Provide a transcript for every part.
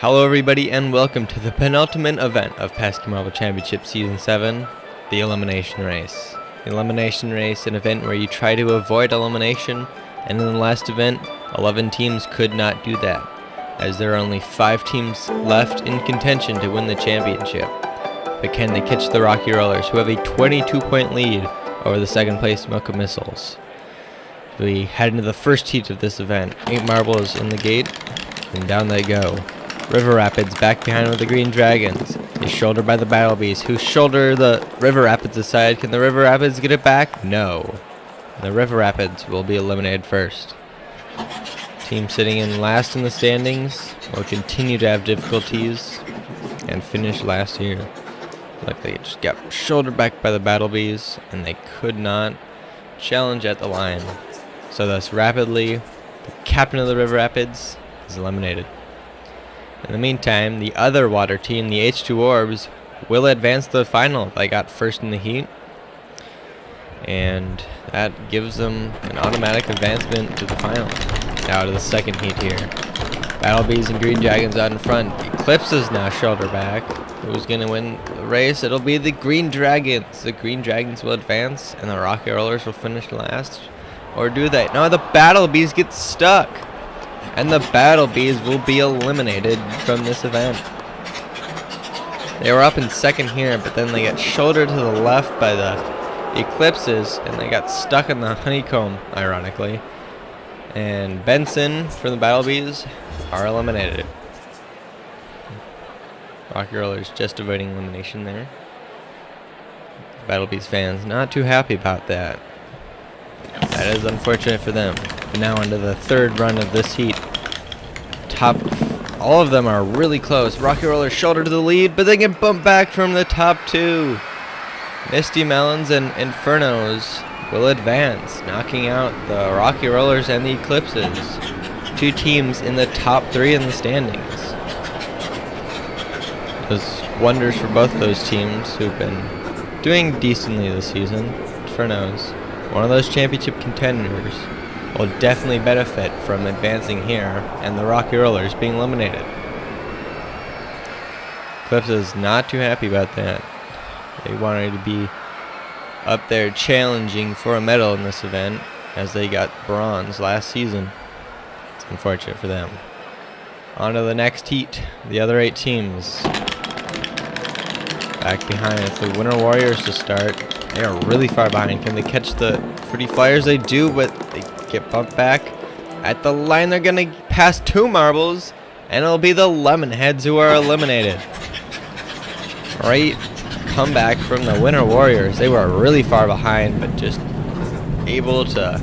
Hello everybody and welcome to the penultimate event of Pesky Marble Championship Season 7, the Elimination Race. The Elimination Race, an event where you try to avoid elimination, and in the last event, 11 teams could not do that, as there are only 5 teams left in contention to win the championship. But can they catch the Rocky Rollers, who have a 22-point lead over the second place Mocha Missiles? We head into the first heat of this event. 8 marbles in the gate, and down they go. River Rapids back behind with the Green Dragons. Is shouldered by the Battle Bees, who shoulder the River Rapids aside. Can the River Rapids get it back? No. The River Rapids will be eliminated first. Team sitting in last in the standings will continue to have difficulties and finish last here. Like they just got shouldered back by the Battle Bees and they could not challenge at the line. So thus rapidly, the captain of the River Rapids is eliminated. In the meantime, the other water team, the H2 Orbs, will advance to the final. They got first in the heat, and that gives them an automatic advancement to the final. Now to the second heat here. Battle Bees and Green Dragons out in front. Eclipse is now shoulder back. Who's going to win the race? It'll be the Green Dragons. The Green Dragons will advance, and the Rocky Rollers will finish last. Or do they? No, the Battle Bees get stuck. And the Battle Bees will be eliminated from this event. They were up in second here, but then they got shouldered to the left by the Eclipses, and they got stuck in the honeycomb, ironically. And Benson from the Battle Bees are eliminated. Rocky Rollers just avoiding elimination there. Battle Bees fans not too happy about that. That is unfortunate for them. But now into the third run of this heat. All of them are really close. Rocky Rollers shoulder to the lead, but they get bumped back from the top 2. Misty Melons and Infernos will advance, knocking out the Rocky Rollers and the Eclipses. 2 teams in the top 3 in the standings. Does wonders for both those teams who've been doing decently this season. Infernos, one of those championship contenders, will definitely benefit from advancing here and the Rocky Rollers being eliminated. Eclipse is not too happy about that. They wanted to be up there challenging for a medal in this event, as they got bronze last season. It's unfortunate for them. On to the next heat. The other 8 teams. Back behind, it's the Winter Warriors to start. They are really far behind. Can they catch the Fruity Flyers? They do, but they get bumped back. At the line, they're going to pass 2 marbles, and it'll be the Lemonheads who are eliminated. Great comeback from the Winter Warriors. They were really far behind, but just able to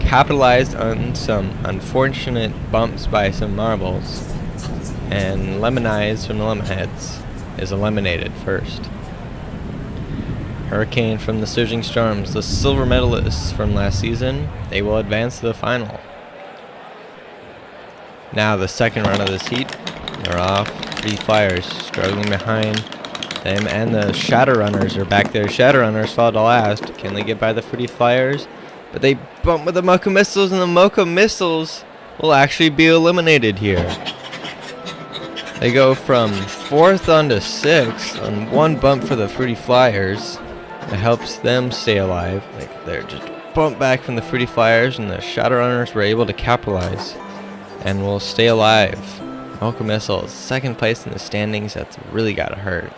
capitalize on some unfortunate bumps by some marbles. And Lemon Eyes from the Lemonheads is eliminated first. Hurricane from the Surging Storms, the silver medalists from last season, they will advance to the final. Now the second run of this heat, they're off. 3 Flyers struggling behind them, and the Shadowrunners are back there. Shadowrunners fall to last. Can they get by the Fruity Flyers? But they bump with the Mocha Missiles, and the Mocha Missiles will actually be eliminated here. They go from 4th on to 6th on 1 bump for the Fruity Flyers. It helps them stay alive. Like they're just bumped back from the Fruity Flyers, and the Shadowrunners were able to capitalize and will stay alive. Mocha Missiles, 2nd place in the standings. That's really gotta hurt.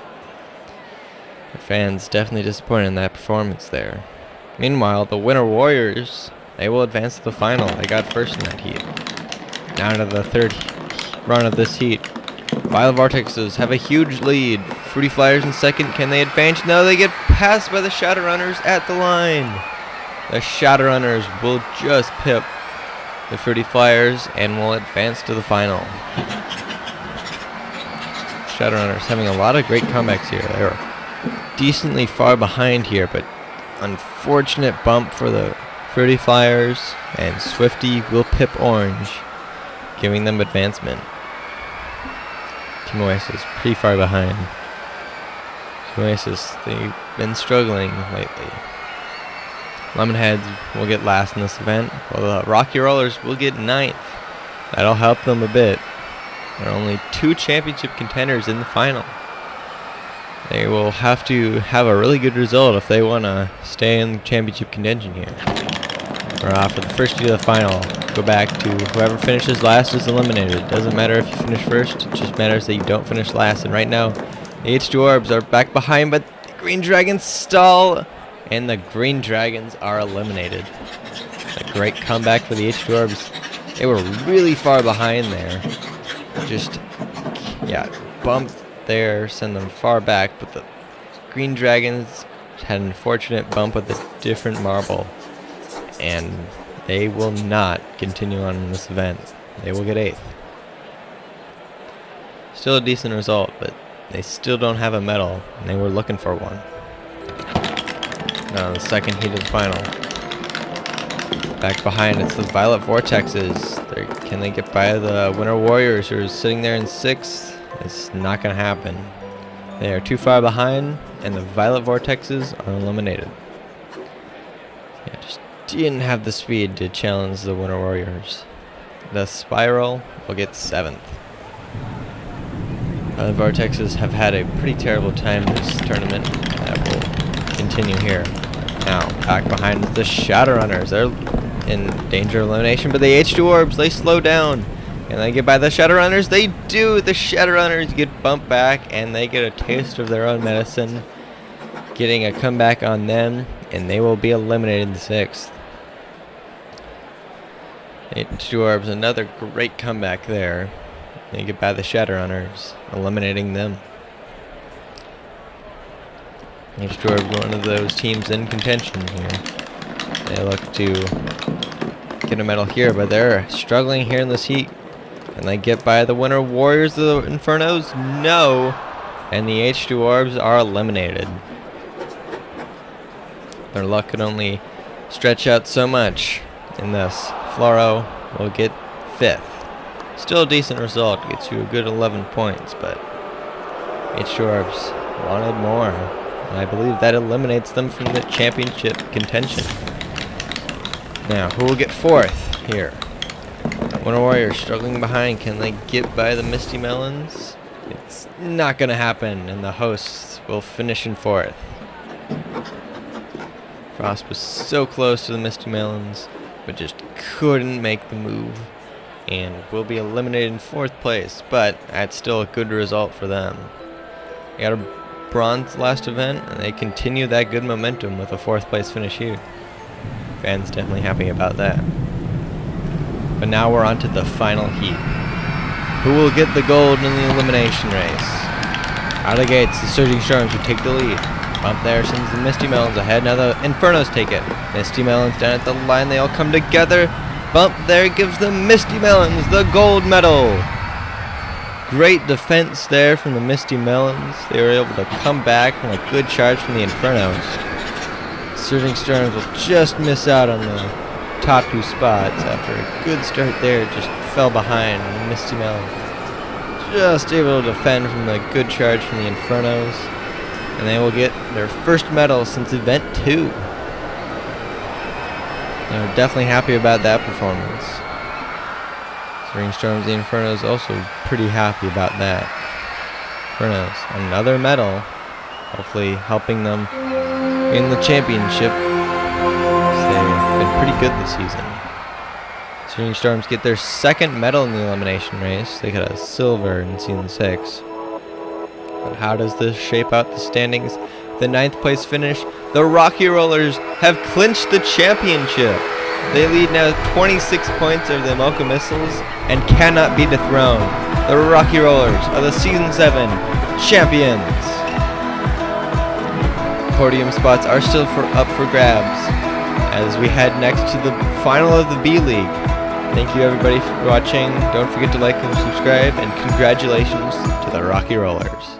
The fans definitely disappointed in that performance there. Meanwhile, the Winter Warriors, they will advance to the final. They got first in that heat. Now to the third run of this heat. Violet Vortexes have a huge lead. Fruity Flyers in second. Can they advance? No, they get passed by the Shadowrunners at the line. The Shadowrunners will just pip the Fruity Flyers and will advance to the final. Shadowrunners having a lot of great comebacks here. They're decently far behind here, but unfortunate bump for the Fruity Flyers, and Swifty will pip Orange, giving them advancement. Team Oasis pretty far behind. Team Oasis, they've been struggling lately. Lemonheads will get last in this event, while the Rocky Rollers will get 9th. That'll help them a bit. There are only 2 championship contenders in the final. They will have to have a really good result if they want to stay in championship contention here. For the first heat of the final, go back to whoever finishes last is eliminated. It doesn't matter if you finish first, it just matters that you don't finish last. And right now, the H2 Orbs are back behind, but the Green Dragons stall, and the Green Dragons are eliminated. A great comeback for the H2 Orbs. They were really far behind there. Just, bumped there, send them far back, but the Green Dragons had an unfortunate bump with a different marble, and they will not continue on in this event. They will get 8th. Still a decent result, but they still don't have a medal, and they were looking for one. Now the second heat of the final. Back behind, it's the Violet Vortexes. Can they get by the Winter Warriors, who are sitting there in 6th? It's not going to happen. They are too far behind, and the Violet Vortexes are eliminated. Just didn't have the speed to challenge the Winter Warriors. The Spiral will get 7th. The Vortexes have had a pretty terrible time this tournament. That will continue here. Now, back behind the Shadowrunners. They're in danger of elimination, but the H2 Orbs, they slow down. And they get by the Shadowrunners. They do. The Shadowrunners get bumped back, and they get a taste of their own medicine, getting a comeback on them, and they will be eliminated in the 6th. H2 Orbs, another great comeback there. They get by the Shadowrunners, eliminating them. H2 Orbs, one of those teams in contention here. They look to get a medal here, but they're struggling here in this heat. And they get by the Winter Warriors of the Infernos? No! And the H2 Orbs are eliminated. Their luck could only stretch out so much in this. Fluoro will get 5th. Still a decent result, gets you a good 11 points, but H2 Orbs wanted more. And I believe that eliminates them from the championship contention. Now, who will get 4th here? Winter Warriors struggling behind. Can they get by the Misty Melons? It's not going to happen, and the hosts will finish in 4th. Frost was so close to the Misty Melons, but just couldn't make the move, and will be eliminated in 4th place, but that's still a good result for them. They got a bronze last event, and they continue that good momentum with a 4th place finish here. Fans definitely happy about that. But now we're on to the final heat. Who will get the gold in the elimination race? Out of the gates, the Surging Storms will take the lead. Bump there sends the Misty Melons ahead. Now the Infernos take it. Misty Melons down at the line. They all come together. Bump there gives the Misty Melons the gold medal. Great defense there from the Misty Melons. They were able to come back from a good charge from the Infernos. Surging Storms will just miss out on the top 2 spots after a good start there. Just fell behind. Misty Melons just able to defend from the good charge from the Infernos, and they will get their first medal since event 2. They're definitely happy about that performance. Surging Storms, the Infernos also pretty happy about that. Infernos, another medal, hopefully helping them in the championship. They've been pretty good this season. Surging Storms get their 2nd medal in the elimination race. They got a silver in season 6. But how does this shape out the standings? The 9th place finish. The Rocky Rollers have clinched the championship. They lead now 26 points over the Mocha Missiles and cannot be dethroned. The Rocky Rollers are the season 7 champions. Podium spots are still up for grabs as we head next to the final of the B League. Thank you everybody for watching. Don't forget to like and subscribe, and congratulations to the Rocky Rollers.